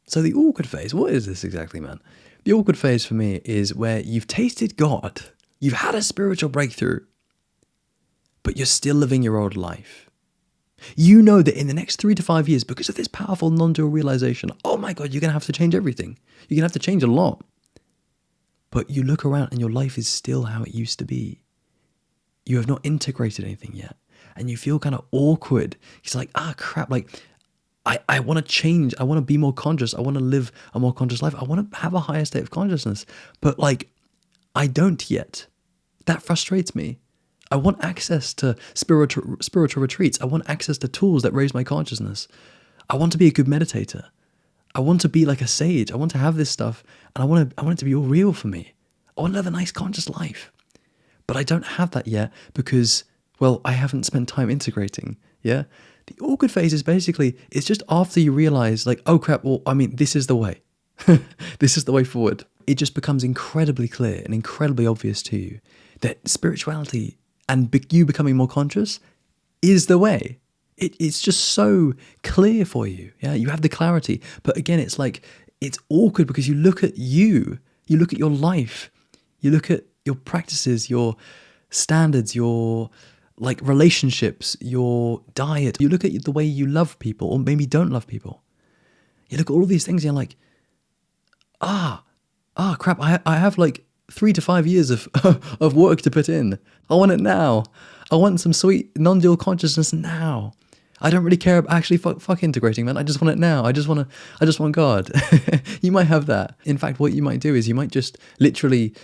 So the awkward phase, what is this exactly, man? The awkward phase for me is where you've tasted God, you've had a spiritual breakthrough, but you're still living your old life. You know that in the next 3 to 5 years, because of this powerful non-dual realization, oh my God, you're going to have to change everything. You're going to have to change a lot. But you look around and your life is still how it used to be. You have not integrated anything yet. And you feel kind of awkward. It's like, crap, like, I want to change. I want to be more conscious. I want to live a more conscious life. I want to have a higher state of consciousness. But like, I don't yet. That frustrates me. I want access to spiritual retreats. I want access to tools that raise my consciousness. I want to be a good meditator. I want to be like a sage. I want to have this stuff, and I want it to be all real for me. I want to live a nice conscious life. But I don't have that yet because, well, I haven't spent time integrating. Yeah? The awkward phase is basically, it's just after you realize, like, oh crap, well, I mean, this is the way. This is the way forward. It just becomes incredibly clear and incredibly obvious to you that spirituality and you becoming more conscious is the way. It's just so clear for you. Yeah, you have the clarity. But again, it's like, it's awkward because you look at you look at your life, you look at your practices, your standards, your like relationships, your diet. You look at the way you love people or maybe don't love people. You look at all of these things and you're like, crap, I have like 3 to 5 years of of work to put in. I want it now. I want some sweet non-dual consciousness now. I don't really care about actually fuck integrating, man. I just want it now. I just want God. You might have that. In fact, what you might do is you might just literally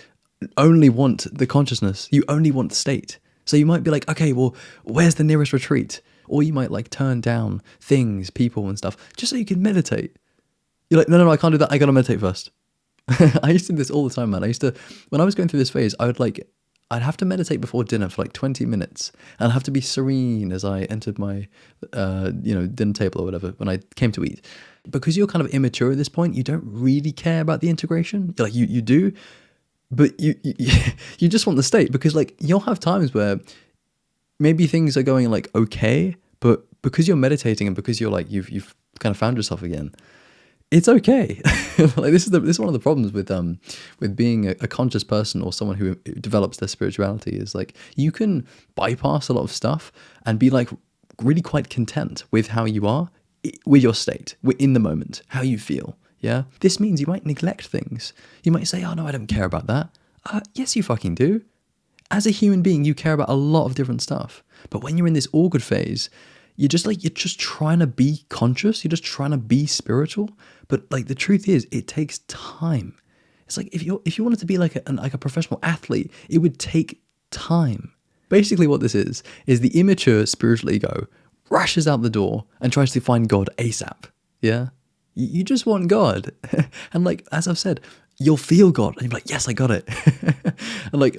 only want the consciousness. You only want the state. So you might be like, okay, well, where's the nearest retreat? Or you might like turn down things, people and stuff, just so you can meditate. You're like, no, I can't do that. I got to meditate first. I used to do this all the time, man. When I was going through this phase, I'd have to meditate before dinner for like 20 minutes. And I'd have to be serene as I entered my, dinner table or whatever when I came to eat. Because you're kind of immature at this point, you don't really care about the integration. Like you do, but you just want the state because like you'll have times where maybe things are going like okay, but because you're meditating and because you're like, you've kind of found yourself again, it's okay. Like this is one of the problems with being a conscious person or someone who develops their spirituality is like you can bypass a lot of stuff and be like really quite content with how you are, with your state, in the moment, how you feel. Yeah. This means you might neglect things. You might say, oh no, I don't care about that. Yes, you fucking do. As a human being, you care about a lot of different stuff. But when you're in this awkward phase, you're just trying to be conscious. You're just trying to be spiritual. But like the truth is, it takes time. It's like if you wanted to be like a professional athlete, it would take time. Basically, what this is the immature spiritual ego rushes out the door and tries to find God ASAP. Yeah, you just want God, and like as I've said, you'll feel God, and you're like, yes, I got it. And like,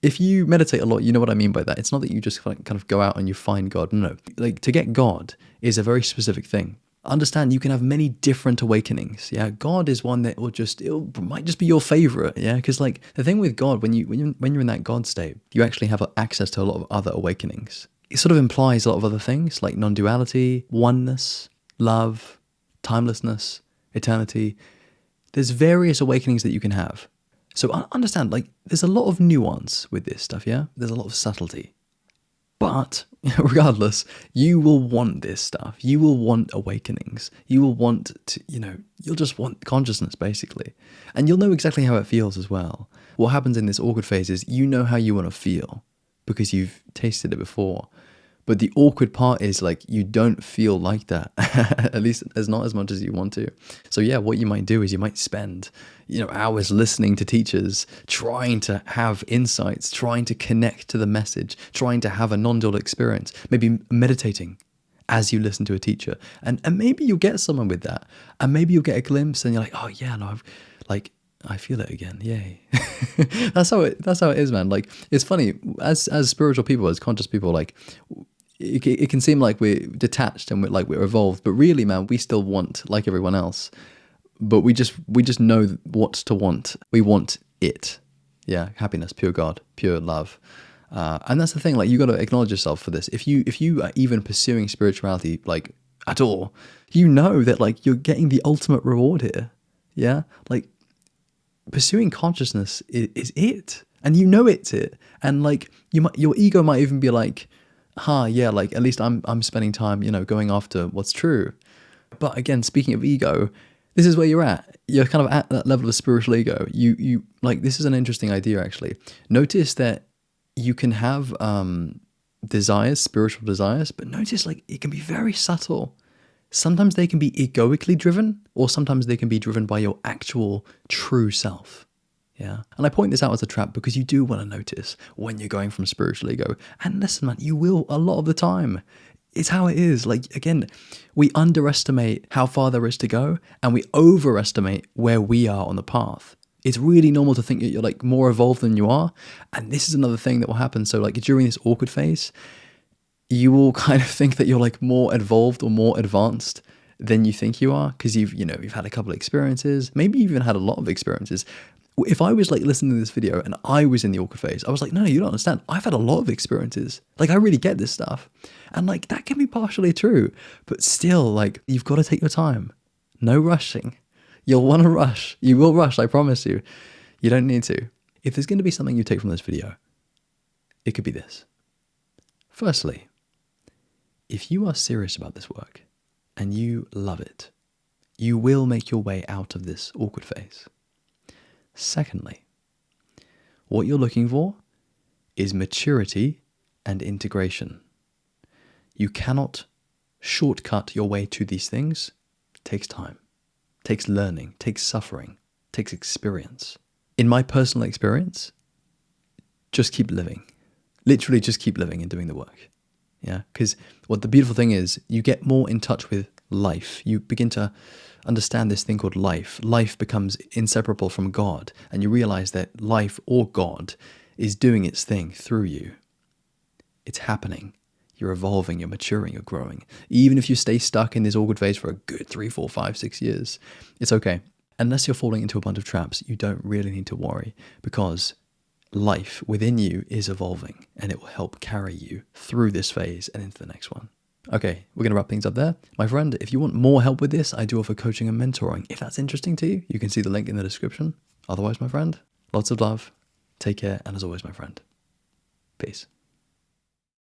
if you meditate a lot, you know what I mean by that. It's not that you just kind of go out and you find God. No, like to get God is a very specific thing. Understand you can have many different awakenings. Yeah, God is one that might just be your favorite. Yeah, because like the thing with God, when you're in that God state, you actually have access to a lot of other awakenings. It sort of implies a lot of other things like non-duality, oneness, love, timelessness, eternity. There's various awakenings that you can have. So understand, like, there's a lot of nuance with this stuff, yeah? There's a lot of subtlety. But, regardless, you will want this stuff. You will want awakenings. You will want to, you'll just want consciousness, basically. And you'll know exactly how it feels as well. What happens in this awkward phase is you know how you want to feel because you've tasted it before. But the awkward part is like you don't feel like that, at least not as much as you want to. So yeah, what you might do is you might spend, hours listening to teachers, trying to have insights, trying to connect to the message, trying to have a non-dual experience, maybe meditating as you listen to a teacher. And maybe you'll get someone with that. And maybe you'll get a glimpse and you're like, oh yeah, no, I feel it again. Yay. That's how it is, man. Like, it's funny as spiritual people, as conscious people, like, it can seem like we're detached and we're evolved, but really, man, we still want like everyone else, but we just know what to want. We want it. Yeah. Happiness, pure God, pure love. And that's the thing, like you got to acknowledge yourself for this. If you are even pursuing spirituality, like at all, you know that like you're getting the ultimate reward here. Yeah. Like pursuing consciousness is it. And you know it's it. And like your ego might even be like, yeah, like at least I'm spending time, going after what's true. But again, speaking of ego, this is where you're at. You're kind of at that level of spiritual ego. You like, this is an interesting idea actually. Notice that you can have desires, spiritual desires, but notice like it can be very subtle. Sometimes they can be egoically driven, or sometimes they can be driven by your actual true self. Yeah. And I point this out as a trap because you do want to notice when you're going from spiritual ego. And listen, man, you will a lot of the time. It's how it is. Like, again, we underestimate how far there is to go, and we overestimate where we are on the path. It's really normal to think that you're like more evolved than you are. And this is another thing that will happen. So like during this awkward phase, you will kind of think that you're like more evolved or more advanced than you think you are, because you've had a couple of experiences, maybe you've even had a lot of experiences. If I was like listening to this video and I was in the awkward phase, I was like, no, you don't understand. I've had a lot of experiences. Like I really get this stuff. And like that can be partially true, but still like you've got to take your time. No rushing. You'll want to rush. You will rush, I promise you. You don't need to. If there's going to be something you take from this video, it could be this. Firstly, if you are serious about this work and you love it, you will make your way out of this awkward phase. Secondly, what you're looking for is maturity and integration. You cannot shortcut your way to these things. It takes time, it takes learning, it takes suffering, it takes experience. In my personal experience, just keep living. Literally just keep living and doing the work. Yeah, because what the beautiful thing is, you get more in touch with life. You begin to understand this thing called life. Life becomes inseparable from God, and you realize that life or God is doing its thing through you. It's happening. You're evolving, you're maturing, you're growing. Even if you stay stuck in this awkward phase for a good 3, 4, 5, 6 years, it's okay. Unless you're falling into a bunch of traps, you don't really need to worry, because life within you is evolving, and it will help carry you through this phase and into the next one. Okay, we're going to wrap things up there. My friend, if you want more help with this, I do offer coaching and mentoring. If that's interesting to you, you can see the link in the description. Otherwise, my friend, lots of love, take care, and as always, my friend, peace.